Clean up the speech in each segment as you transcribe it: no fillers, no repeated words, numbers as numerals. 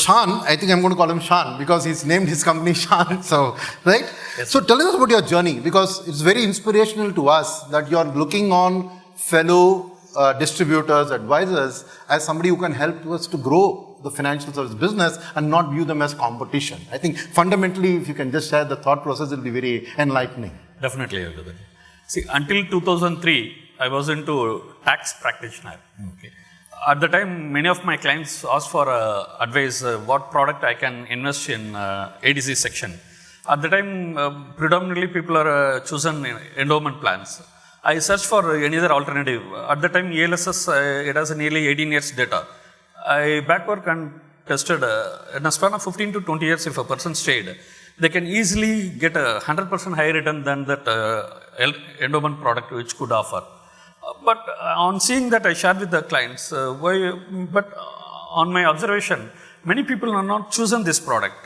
Shan, I think I'm going to call him Shan because he's named his company Shan. So, right? Yes. So tell us about your journey, because it's very inspirational to us that you're looking on fellow distributors, advisors as somebody who can help us to grow the financial service business and not view them as competition. I think fundamentally, if you can just share the thought process, it'll be very enlightening. Definitely, I'll do that. See, until 2003, I was into tax practitioner. Okay. At the time, many of my clients asked for advice, what product I can invest in ADC section. At the time, predominantly people are chosen endowment plans. I searched for any other alternative. At the time, ELSS, it has nearly 18 years data. I backward and tested in a span of 15 to 20 years, if a person stayed, they can easily get a 100% higher return than that endowment product which could offer. But on seeing that, I shared with the clients, but on my observation, many people are not choosing this product.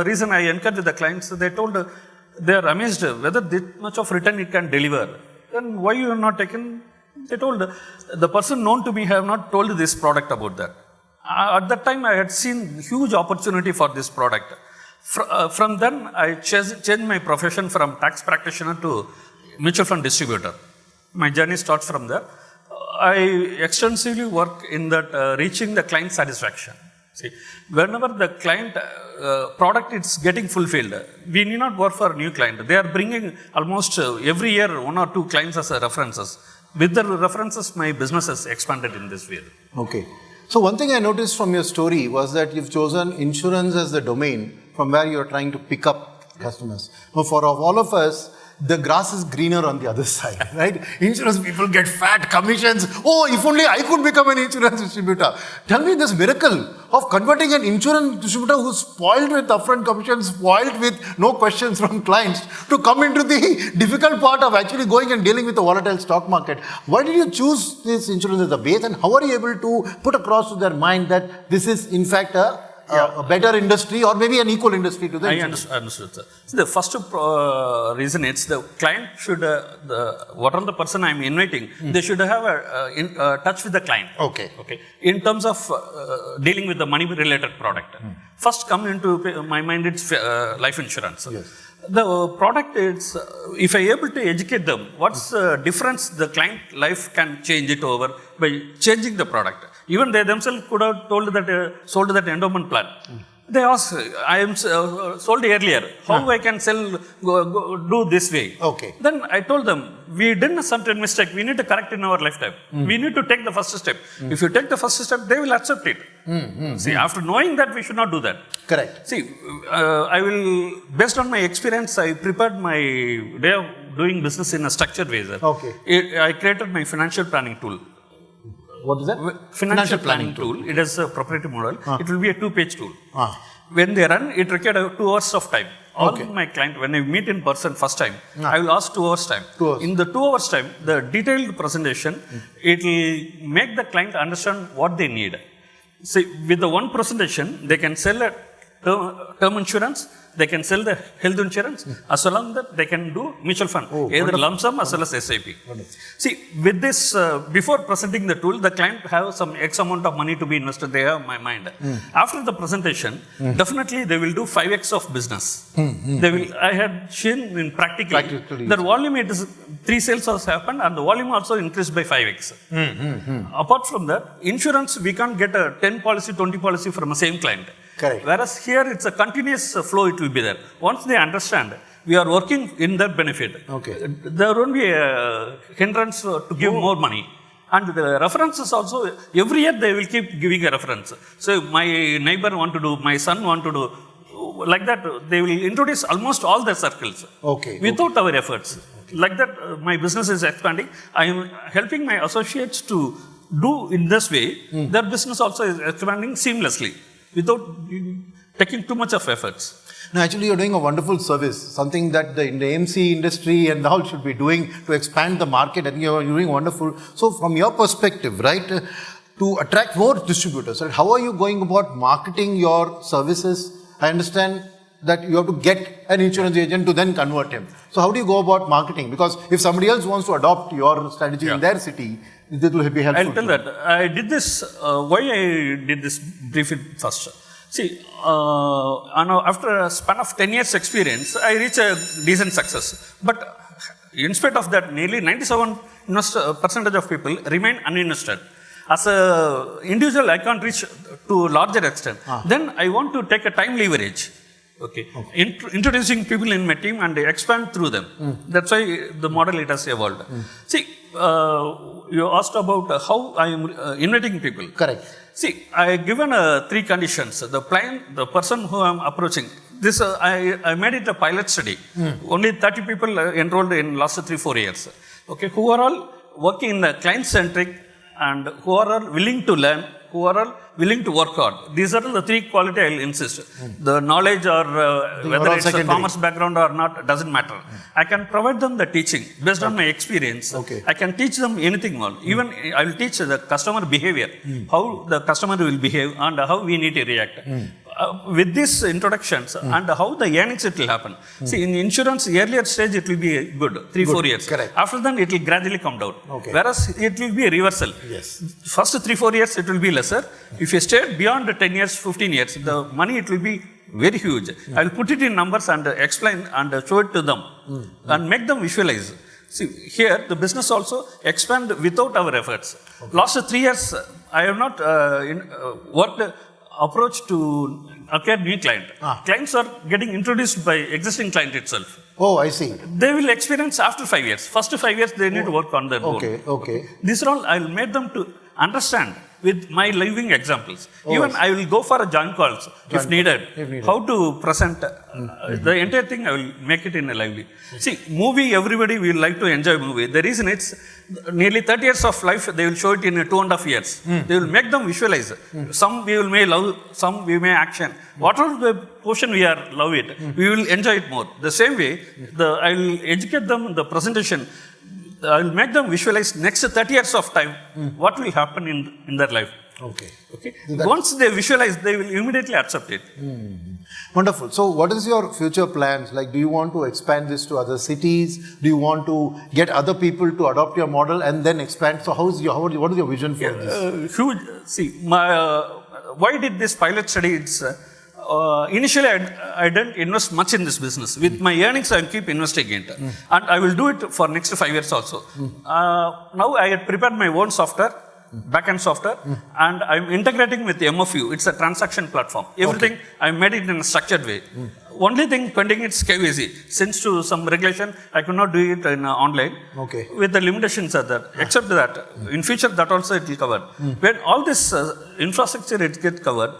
Reason I encouraged the clients, they told they are amazed whether this much of return it can deliver. Then why you have not taken? They told the person known to me have not told this product about that. At that time, I had seen huge opportunity for this product. From then, I changed my profession from tax practitioner to mutual fund distributor. My journey starts from there. I extensively work in that reaching the client satisfaction. See, whenever the client product is getting fulfilled, we need not work for a new client. They are bringing almost every year 1 or 2 clients as references. With the references, my business has expanded in this way. Okay. So one thing I noticed from your story was that you've chosen insurance as the domain from where you're trying to pick up customers. Now, for all of us, the grass is greener on the other side, right? Insurance people get fat commissions. Oh, if only I could become an insurance distributor. Tell me this miracle of converting an insurance distributor who's spoiled with upfront commissions, spoiled with no questions from clients, to come into the difficult part of actually going and dealing with the volatile stock market. Why did you choose this insurance as a base, and how are you able to put across to their mind that this is in fact a better industry or maybe an equal industry to the understood, sir. So the first reason it's the client should, whatever the person I'm inviting, they should have a touch with the client. Okay. In terms of dealing with the money related product. First come into my mind, it's life insurance. Yes. The product is, if I able to educate them, what's the difference the client life can change it over by changing the product. Even they themselves could have sold that endowment plan. They asked, I am sold earlier, how I can sell, do this way. Okay. Then I told them, we did a certain mistake, we need to correct in our lifetime. We need to take the first step. If you take the first step, they will accept it. See, after knowing that, we should not do that. Correct. See, based on my experience, I prepared my way of doing business in a structured way. Okay. I created my financial planning tool. What is that? Financial planning tool. It is a proprietary model. It will be a 2-page tool. When they run, it required 2 hours of time. All my client, when I meet in person first time, I will ask 2 hours time. 2 hours. In the 2 hours time, the detailed presentation, it will make the client understand what they need. See, with the one presentation, they can sell a term insurance, they can sell the health insurance, as well as that they can do mutual fund, either lump sum as well as SIP. See, with this, before presenting the tool, the client have some X amount of money to be invested, they have my mind. After the presentation, definitely they will do 5x of business. They will. I had seen in practically the volume, it is 3 sales has happened and the volume also increased by 5x. Apart from that, insurance, we can't get a 10 policy, 20 policy from the same client. Correct. Whereas here it's a continuous flow, it will be there. Once they understand, we are working in their benefit. Okay. There won't be a hindrance to give more money. And the references also, every year they will keep giving a reference. So my neighbor want to do, my son want to do, like that they will introduce almost all the circles. Without our efforts. Like that my business is expanding. I am helping my associates to do in this way. Their business also is expanding seamlessly, without taking too much of efforts. No, actually, you're doing a wonderful service, something that the AMC industry and all should be doing to expand the market. I think you're doing wonderful. So, from your perspective, right, to attract more distributors, right, how are you going about marketing your services? I understand that you have to get an insurance agent to then convert him. So, how do you go about marketing? Because if somebody else wants to adopt your strategy in their city, it will be helpful. I'll tell that. I did this, why I did this briefly first. See, after a span of 10 years experience, I reach a decent success. But in spite of that, nearly 97% of people remain uninvested. As an individual, I can't reach to a larger extent. Then I want to take a time leverage. Okay. Introducing people in my team and expand through them. That's why the model it has evolved. See, you asked about how I am inviting people. Correct. See, I given 3 conditions. The person who I am approaching, this I made it a pilot study. Only 30 people enrolled in last 3-4 years. Okay, who are all working in a client-centric and who are all willing to learn, who are all willing to work hard. These are the 3 quality I will insist. The knowledge or whether it's a commerce background or not doesn't matter. I can provide them the teaching based on my experience. I can teach them anything more. Even I will teach the customer behavior, how the customer will behave and how we need to react. With these introductions and how the earnings it will happen. See, in insurance, earlier stage it will be good, 3-4 years. Correct. After that, it will gradually come down. Whereas it will be a reversal. Yes. First 3-4 years, it will be lesser. If you stay beyond 10 years, 15 years, the money it will be very huge. I will put it in numbers and explain and show it to them and make them visualize. See, here the business also expand without our efforts. Last 3 years, I have not worked approach to acquire new client. Clients are getting introduced by existing client itself. Oh, I see. They will experience after 5 years. First 5 years, they need to work on their own. Okay. These are all, I will make them to understand with my living examples. Even I will go for a joint calls if needed. How to present the entire thing, I will make it in a lively. See, movie, everybody will like to enjoy movie. The reason it's nearly 30 years of life, they will show it in 2.5 years. They will make them visualize. Some we will may love, some we may action. Whatever the portion we are love it, we will enjoy it more. The same way, I will educate them in the presentation. I will make them visualize next 30 years of time, what will happen in their life. Okay. Once they visualize, they will immediately accept it. Wonderful. So what is your future plans? Like, do you want to expand this to other cities? Do you want to get other people to adopt your model and then expand? So what is your vision for this? Huge. See, why did this pilot study? Initially, I didn't invest much in this business. With my earnings, I will keep investing in it. And I will do it for next 5 years also. Now, I had prepared my own software, backend software, and I'm integrating with MFU. It's a transaction platform. Everything, I made it in a structured way. Only thing pending is KYC. Since to some regulation, I could not do it in online. With the limitations are there. Except that, in future, that also it will cover. When all this infrastructure it gets covered,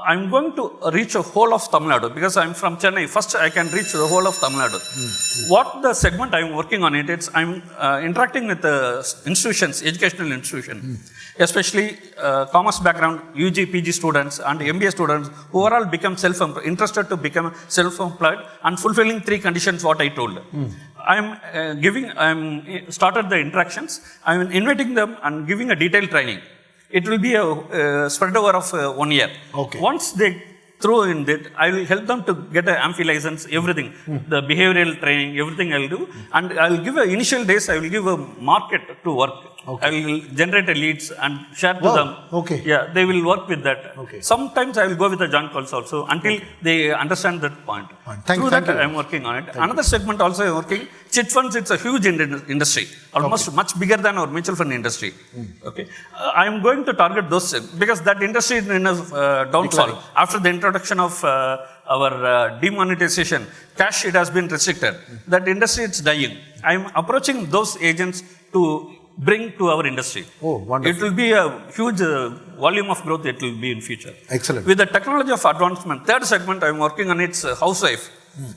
I'm going to reach a whole of Tamil Nadu because I'm from Chennai. First, I can reach the whole of Tamil Nadu. What the segment I'm working on it, I'm interacting with the institutions, educational institutions, especially commerce background, UG, PG students and MBA students who are all become interested to become self-employed and fulfilling 3 conditions what I told. I'm started the interactions. I'm inviting them and giving a detailed training. It will be a spread over of 1 year. Once they throw in it, I will help them to get an AMFI license, everything. The behavioral training, everything I will do. And I will give initial days, I will give a market to work. I will generate a leads and share to them. Yeah, they will work with that. Sometimes I will go with the joint calls also until they understand that point. Through that, I am working on it. Another segment also I am working. Chit funds, it's a huge industry, almost much bigger than our mutual fund industry. I am going to target those because that industry is in a downfall. After the introduction of our demonetization, cash it has been restricted. That industry is dying. I am approaching those agents to bring to our industry. It will be a huge volume of growth it will be in future. Excellent. With the technology of advancement, third segment I am working on its housewife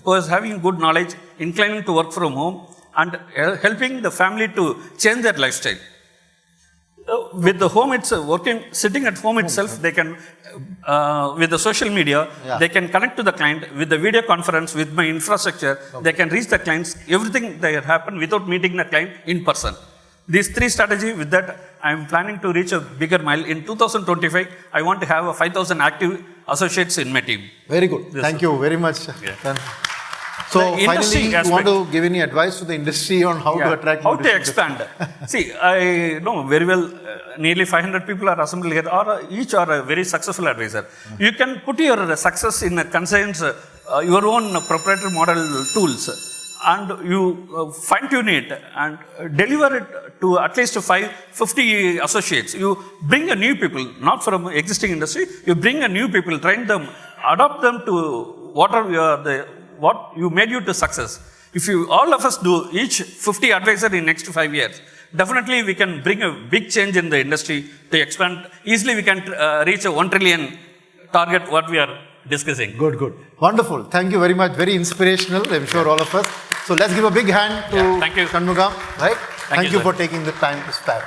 who is having good knowledge, inclining to work from home and helping the family to change their lifestyle. With the home, it's working, sitting at home itself, they can, with the social media, they can connect to the client with the video conference, with my infrastructure, they can reach the clients, everything that happen without meeting the client in person. These 3 strategies, with that, I am planning to reach a bigger mile. In 2025, I want to have 5,000 active associates in my team. Very good. Thank you very much. So The industry finally, you aspect. want to give any advice to the industry on how to attract how more to distributors? expand. See, I know very well, nearly 500 people are assembled here, or each are a very successful advisor. You can put your success in a concerns, your own proprietary model tools, and you fine tune it and deliver it to at least 50 associates. You bring a new people, not from existing industry, you bring a new people, train them, adopt them to what you made you to success. If you, all of us do each 50 advisor in next 5 years, definitely we can bring a big change in the industry to expand. Easily we can reach a 1 trillion target what we are discussing. Good, good. Wonderful. Thank you very much. Very inspirational, I'm sure all of us. So let's give a big hand to Thank you. Shanmugam, right? Thank you sir. for taking the time to spare.